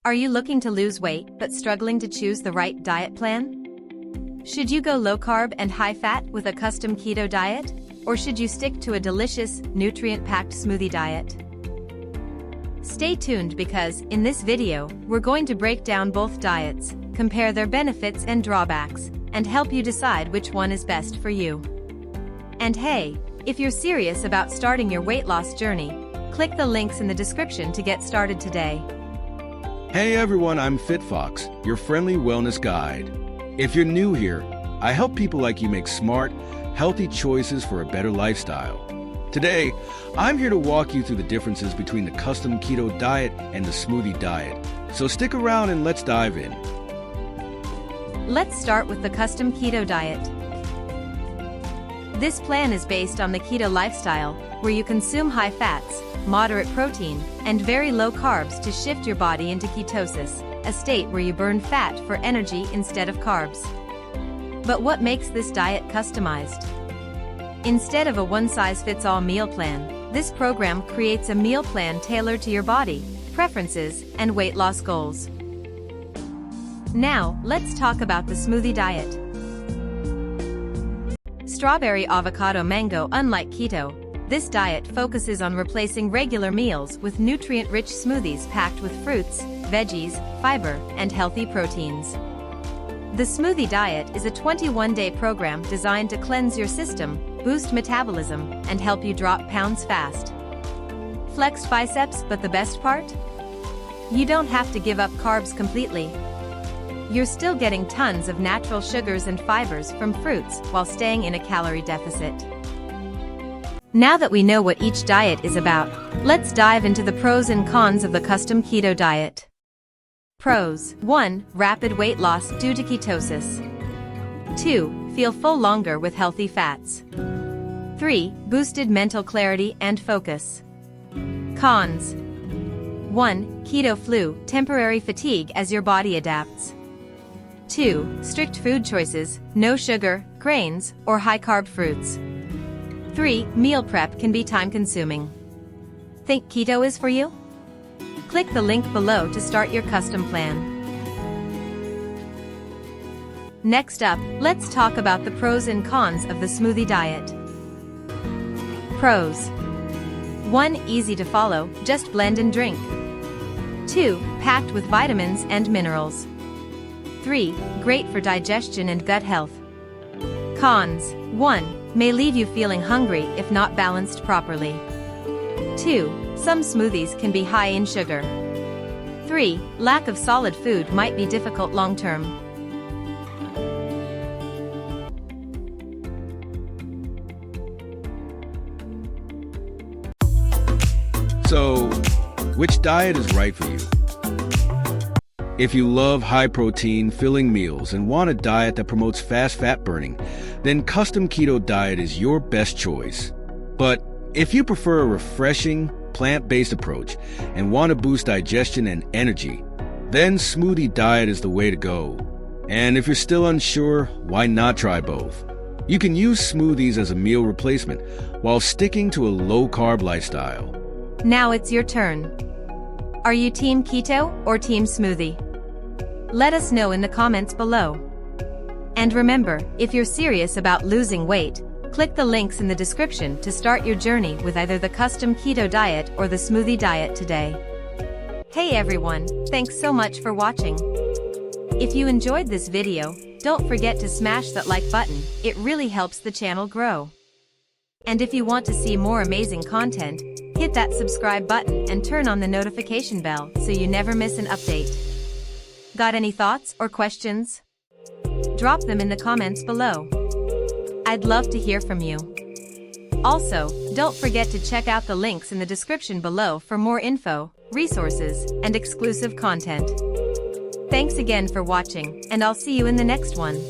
Are you looking to lose weight but struggling to choose the right diet plan? Should you go low-carb and high-fat with a custom keto diet? Or should you stick to a delicious, nutrient-packed smoothie diet? Stay tuned because, in this video, we're going to break down both diets, compare their benefits and drawbacks, and help you decide which one is best for you. And hey, if you're serious about starting your weight loss journey, click the links in the description to get started today. Hey everyone, I'm FitFox, your friendly wellness guide. If you're new here, I help people like you make smart, healthy choices for a better lifestyle. Today, I'm here to walk you through the differences between the custom keto diet and the smoothie diet. So stick around and let's dive in. Let's start with the custom keto diet. This plan is based on the keto lifestyle, where you consume high fats, moderate protein, and very low carbs to shift your body into ketosis, a state where you burn fat for energy instead of carbs. But what makes this diet customized? Instead of a one-size-fits-all meal plan, this program creates a meal plan tailored to your body, preferences, and weight loss goals. Now, let's talk about the smoothie diet. Strawberry, avocado, mango. Unlike keto, this diet focuses on replacing regular meals with nutrient-rich smoothies packed with fruits, veggies, fiber, and healthy proteins. The smoothie diet is a 21-day program designed to cleanse your system, boost metabolism, and help you drop pounds fast. Flexed biceps, but the best part? You don't have to give up carbs completely. You're still getting tons of natural sugars and fibers from fruits while staying in a calorie deficit. Now that we know what each diet is about, let's dive into the pros and cons of the custom keto diet. Pros: 1. Rapid weight loss due to ketosis. 2. Feel full longer with healthy fats. 3. Boosted mental clarity and focus. Cons: 1. Keto flu, temporary fatigue as your body adapts. 2. Strict food choices, no sugar, grains, or high-carb fruits. 3. Meal prep can be time-consuming. Think keto is for you? Click the link below to start your custom plan. Next up, let's talk about the pros and cons of the smoothie diet. Pros: 1. Easy to follow, just blend and drink. 2. Packed with vitamins and minerals. 3. Great for digestion and gut health. Cons: 1. May leave you feeling hungry if not balanced properly. 2. Some smoothies can be high in sugar. 3. Lack of solid food might be difficult long-term. So, which diet is right for you? If you love high-protein, filling meals and want a diet that promotes fast fat burning, then custom keto diet is your best choice. But if you prefer a refreshing, plant-based approach and want to boost digestion and energy, then smoothie diet is the way to go. And if you're still unsure, why not try both? You can use smoothies as a meal replacement while sticking to a low-carb lifestyle. Now it's your turn. Are you team keto or team smoothie? Let us know in the comments below. And remember, if you're serious about losing weight, click the links in the description to start your journey with either the custom keto diet or the smoothie diet today. Hey everyone, thanks so much for watching. If you enjoyed this video, don't forget to smash that like button, it really helps the channel grow. And if you want to see more amazing content, hit that subscribe button and turn on the notification bell so you never miss an update. Got any thoughts or questions? Drop them in the comments below. I'd love to hear from you. Also, don't forget to check out the links in the description below for more info, resources, and exclusive content. Thanks again for watching, and I'll see you in the next one.